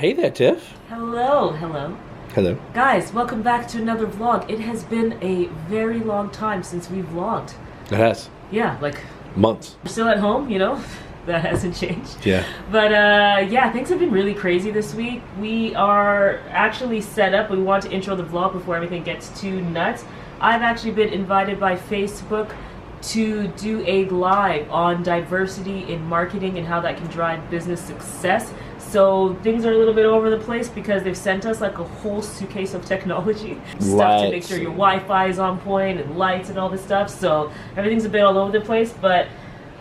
Hey there, Tiff. Hello, hello. Hello. Guys, welcome back to another vlog. It has been a very long time since we've vlogged. It has. Yeah, like... months. We're still at home, you know? That hasn't changed. Yeah. But yeah, things have been really crazy this week. We are actually set up. We want to intro the vlog before everything gets too nuts. I've actually been invited by Facebook to do a live on diversity in marketing and how that can drive business success. So things are a little bit over the place because they've sent us like a whole suitcase of technology stuff to make sure your Wi-Fi is on point and lights and all this stuff. So everything's a bit all over the place, but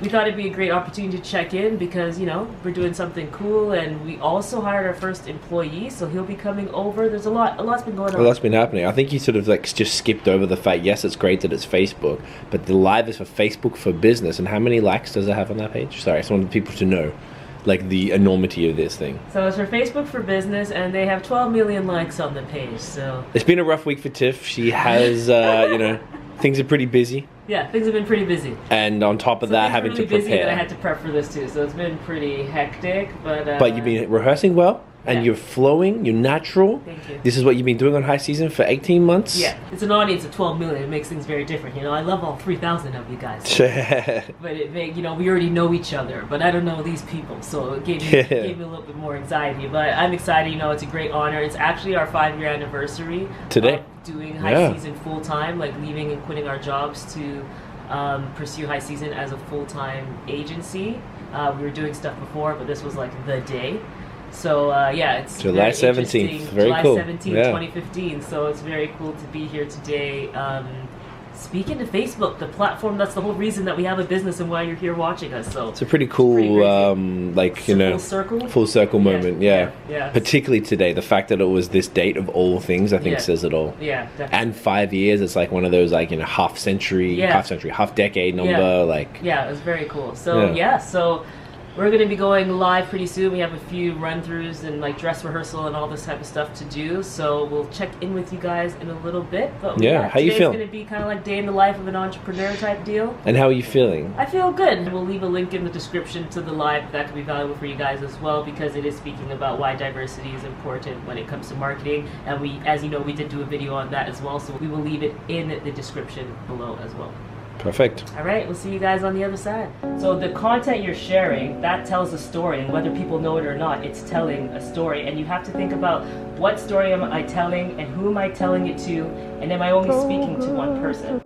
we thought it'd be a great opportunity to check in because, you know, we're doing something cool, and we also hired our first employee, so he'll be coming over. There's a lot's been going on. A lot's been happening. I think you sort of like just skipped over the fact, yes, it's great that it's Facebook, but the live is for Facebook for business. And how many likes does it have on that page? Sorry, I just wanted people to know, like, the enormity of this thing. So it's for Facebook for business, and they have 12 million likes on the page, so... It's been a rough week for Tiff. She has, you know, things are pretty busy. Yeah, things have been pretty busy. And on top of that, having really to prepare. Busy that I had to prep for this too, so it's been pretty hectic, but... But you've been rehearsing well, and yeah. You're flowing, you're natural. Thank you. This is what you've been doing on High Season for 18 months? Yeah, it's an audience of 12 million. It makes things very different, you know. I love all 3,000 of you guys. But it made, you know, we already know each other, but I don't know these people, so it gave me a little bit more anxiety. But I'm excited, you know, it's a great honor. It's actually our 5-year anniversary. Today. Doing High Season full-time, like leaving and quitting our jobs to pursue High Season as a full-time agency. We were doing stuff before, but this was like the day. So yeah, it's July 17th. Very July cool. July 17th, yeah. 2015. So it's very cool to be here today. Speaking to Facebook, the platform that's the whole reason that we have a business and why you're here watching us. So it's a pretty cool, like, you know, full circle moment. Yeah. Particularly today, the fact that it was this date of all things, I think, says it all. Yeah, definitely. And 5 years, it's like one of those, like, you know, half decade number, like. Yeah, it was very cool. So so. We're going to be going live pretty soon. We have a few run-throughs and like dress rehearsal and all this type of stuff to do. So we'll check in with you guys in a little bit. But how you feeling? Today's going to be kind of like day in the life of an entrepreneur type deal. And how are you feeling? I feel good. We'll leave a link in the description to the live that could be valuable for you guys as well, because it is speaking about why diversity is important when it comes to marketing. And we, as you know, we did do a video on that as well. So we will leave it in the description below as well. Perfect. All right, we'll see you guys on the other side. So the content you're sharing, that tells a story, and whether people know it or not, it's telling a story. And you have to think about, what story am I telling, and who am I telling it to, and am I only speaking to one person?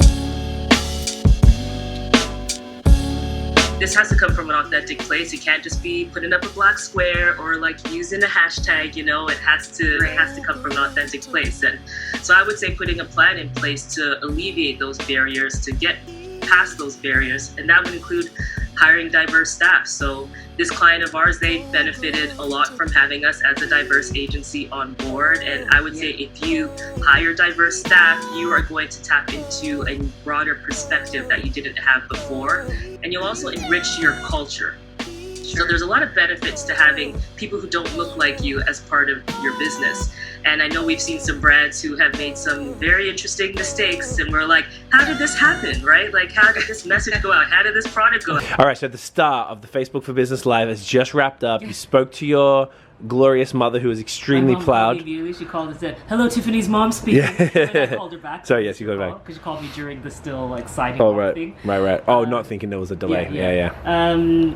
This has to come from an authentic place. It can't just be putting up a black square or like using a hashtag, you know. It has to come from an authentic place. And so I would say putting a plan in place to alleviate those barriers, to get past those barriers, and that would include hiring diverse staff. So this client of ours, they benefited a lot from having us as a diverse agency on board. And I would say if you hire diverse staff, you are going to tap into a broader perspective that you didn't have before. And you'll also enrich your culture. So there's a lot of benefits to having people who don't look like you as part of your business. And I know we've seen some brands who have made some very interesting mistakes, and we're like, how did this happen, right? Like, how did this message go out? How did this product go out? All right, so the start of the Facebook for Business Live has just wrapped up. You spoke to your glorious mother, who was extremely proud. She called and said, "Hello, Tiffany's mom speaking." And I called her back. So yes, you called back. Because she called me during the still like signing thing. Right. Oh, not thinking there was a delay. Yeah.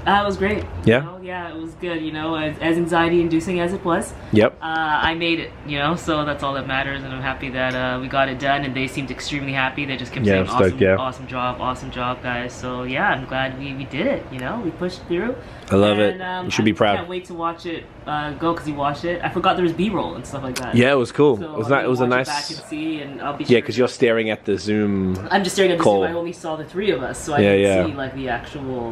That was great. Yeah. You know? Yeah, it was good. You know, as anxiety-inducing as it was. Yep. I made it. You know, so that's all that matters, and I'm happy that we got it done. And they seemed extremely happy. They just kept saying, "Awesome job, guys." So yeah, I'm glad we did it. You know, we pushed through. I love it. You should be proud. I can't wait to watch it go, because you watched it. I forgot there was B-roll and stuff like that. Yeah, it was cool. So it was a nice. Back and see, and I'll be because you're staring at the Zoom. I'm just staring at the call. Zoom. I only saw the 3 of us, so I didn't see like the actual.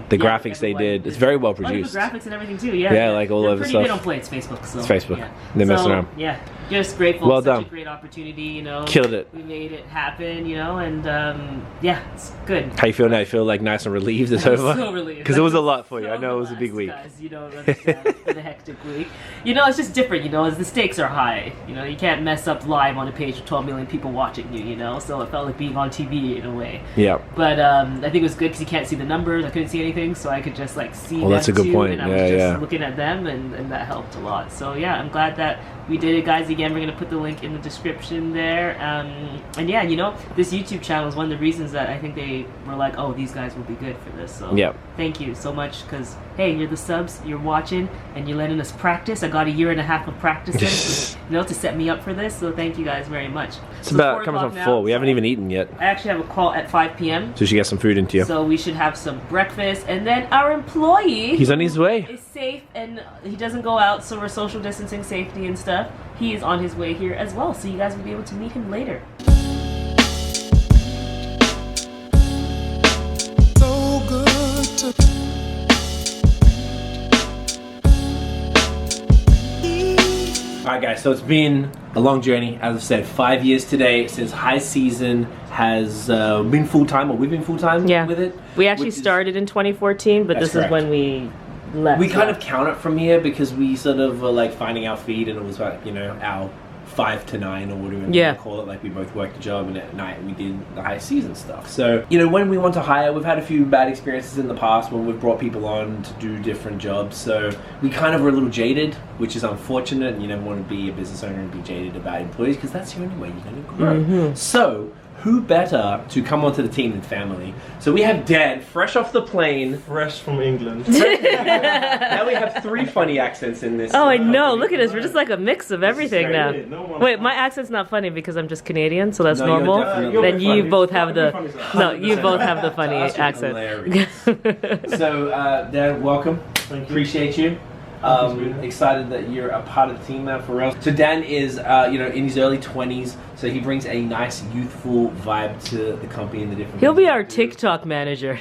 The graphics they did. It's very well produced. The graphics and everything too. Yeah. Yeah, like all of the stuff. They don't play. It's Facebook. So, it's Facebook. Yeah. They're messing around. Yeah. just grateful. Well Such done. a great opportunity, you know. Killed it. We made it happen, you know, and yeah, it's good. How you feel now? You feel like nice and relieved it's I'm over? so relieved. Because it was a lot for you. So I know it was a big week. relaxed, guys. You don't understand. It's been a hectic week. You know, it's just different, you know, as the stakes are high. You know, you can't mess up live on a page with 12 million people watching you, you know, so it felt like being on TV in a way. Yeah. But I think it was good because you can't see the numbers. I couldn't see anything, so I could just like see them that's a good too, point. and I was Yeah, just yeah. looking at them, and that helped a lot. So yeah, I'm glad that we did it, guys. Again, we're gonna put the link in the description there. And yeah, you know, this YouTube channel is one of the reasons that I think they were like, oh, these guys will be good for this. So yeah. thank you so much, because hey, you're the subs, you're watching, and you're letting us practice. I got a year and a half of practice, you know, to set me up for this. So thank you guys very much. It's So about 4 coming o'clock on now, 4. We so haven't even eaten yet. I actually have a call at 5 p.m. So you should get some food into you. So we should have some breakfast, and then our employee He's on his way. is safe and he doesn't go out, so we're social distancing, safety and stuff. He is on his way here as well, so you guys will be able to meet him later. So good to Alright guys, so it's been a long journey. As I've said, 5 years today since high season has been full-time, or we've been full-time with it. We actually which is- started in 2014, but That's this correct. is when we left. We kind of count it from here because we sort of were like finding our feet, and it was like, you know, our 5 to 9 or whatever you want to call it. Like we both worked a job, and at night we did the high season stuff. So, you know, when we want to hire, we've had a few bad experiences in the past when we've brought people on to do different jobs. So we kind of were a little jaded, which is unfortunate. And you never want to be a business owner and be jaded about employees, because that's the only way you're going to grow. So who better to come onto the team than family? So we have Dan, fresh off the plane. Fresh from England. Now we have 3 funny accents in this. Oh, I know. Look at us. We're just like a mix of everything now. No one- Wait, my accent's not funny because I'm just Canadian, so that's No, you're normal. definitely Then you funny. both have the Funny side. no. You both have the funny That's accent. hilarious. So, Dan, welcome. Thank you. Appreciate you. Excited that you're a part of the team now for real. So Dan is, you know, in his early 20s, so he brings a nice youthful vibe to the company and the different. He'll be things our we do. TikTok manager.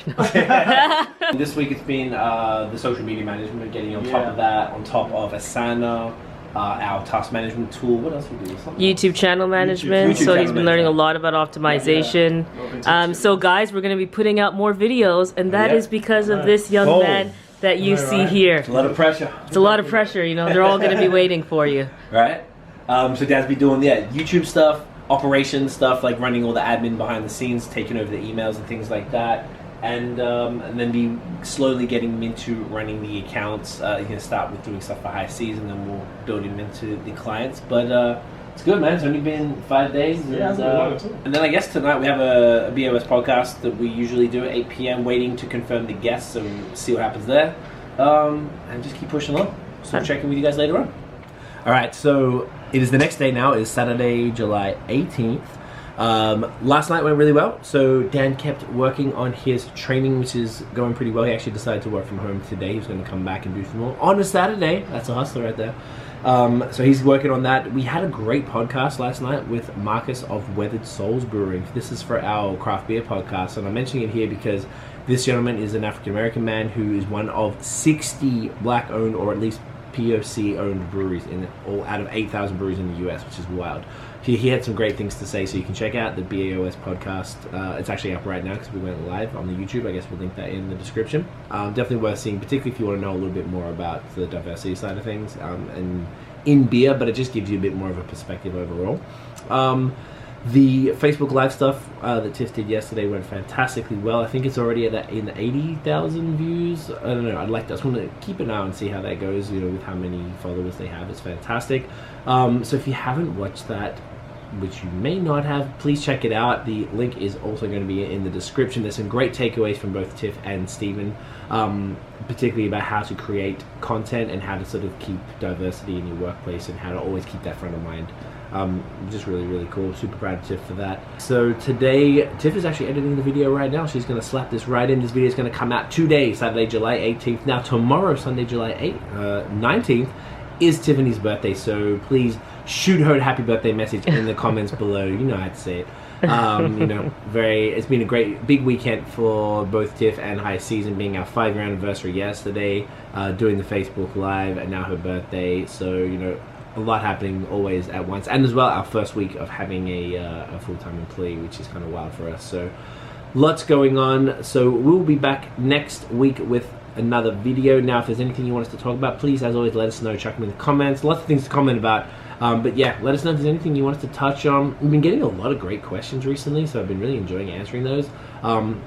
This week it's been the social media management, getting on top of that, on top of Asana, our task management tool. What else we do? Something YouTube channel management. YouTube So he's channel been learning a management. lot about optimization. So guys, we're gonna be putting out more videos, and that Yeah. is because of this young Oh. man that you Am I see right? here. It's a lot of pressure, It's a lot of pressure, you know. They're all gonna be waiting for you. right? So Dan's been doing YouTube stuff, operations stuff, like running all the admin behind the scenes, taking over the emails and things like that, and then be slowly getting him into running the accounts. He's gonna start with doing stuff for high season, then we'll build him into the clients. But it's good, man. It's only been 5 days, Yeah, it's been long too. and then I guess tonight we have a BOS podcast that we usually do at 8 p.m. waiting to confirm the guests, so we'll see what happens there, and just keep pushing on. So I'll check in with you guys later on. All right, so it is the next day now. It is Saturday, July 18th. Last night went really well. So Dan kept working on his training, which is going pretty well. He actually decided to work from home today. He was going to come back and do some more on a Saturday. That's a hustler right there. So he's working on that. We had a great podcast last night with Marcus of Weathered Souls Brewing. This is for our craft beer podcast, and I'm mentioning it here because this gentleman is an African-American man who is one of 60 black-owned, or at least POC-owned breweries all out of 8,000 breweries in the US, which is wild. He had some great things to say, so you can check out the BAOS podcast. It's actually up right now because we went live on the YouTube. I guess we'll link that in the description. Definitely worth seeing, particularly if you want to know a little bit more about the diversity side of things and in beer, but it just gives you a bit more of a perspective overall. The Facebook Live stuff that Tiff did yesterday went fantastically well. I think it's already in 80,000 views. I don't know. I just want to keep an eye and see how that goes. You know, with how many followers they have, it's fantastic. So if you haven't watched that, which you may not have, please check it out. The link is also going to be in the description. There's some great takeaways from both Tiff and Steven, particularly about how to create content and how to sort of keep diversity in your workplace and how to always keep that front of mind. Just really, really cool. Super proud of Tiff for that. So today, Tiff is actually editing the video right now. She's going to slap this right in. This video is going to come out today, Saturday, July 18th. Now tomorrow, Sunday, July 19th, is Tiffany's birthday. So please shoot her a happy birthday message in the comments below. You know how to say it. You know, it's been a great big weekend for both Tiff and High Season, being our 5-year anniversary yesterday, doing the Facebook Live, and now her birthday. So, you know, a lot happening always at once, and as well our first week of having a full-time employee, which is kind of wild for us. So lots going on. So we'll be back next week with another video. Now, if there's anything you want us to talk about, please, as always, let us know. Chuck them in the comments. Lots of things to comment about. But yeah, let us know if there's anything you want us to touch on. We've been getting a lot of great questions recently, so I've been really enjoying answering those.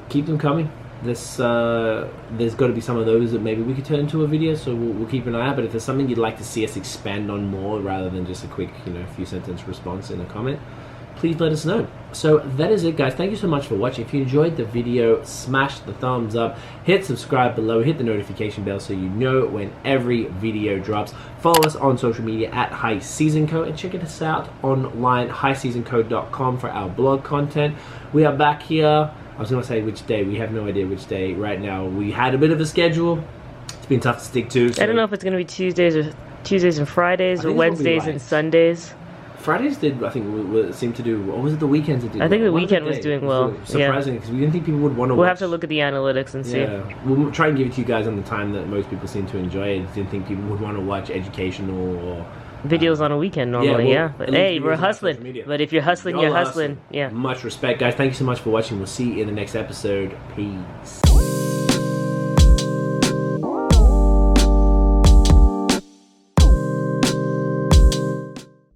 Keep them coming. There's got to be some of those that maybe we could turn into a video, so we'll keep an eye out. But if there's something you'd like to see us expand on more rather than just a quick, few sentence response in a comment, please let us know. So that is it, guys. Thank you so much for watching. If you enjoyed the video, smash the thumbs up, hit subscribe below, hit the notification bell so you know when every video drops. Follow us on social media at High Season Co, and check us out online, highseasonco.com, for our blog content. We are back here. I was going to say which day. We have no idea which day right now. We had a bit of a schedule. It's been tough to stick to. So I don't know if it's going to be Tuesdays and Fridays, or Wednesdays and Sundays. Fridays did, I think, seem to do, or was it the weekends that did? I think the weekend was doing well. Surprising, because we didn't think people would want to watch. We'll have to look at the analytics and see. Yeah, we'll try and give it to you guys on the time that most people seem to enjoy it. Didn't think people would want to watch educational or videos on a weekend normally, yeah. But hey, we're hustling. But if you're hustling, you're hustling. Yeah. Much respect, guys. Thank you so much for watching. We'll see you in the next episode. Peace.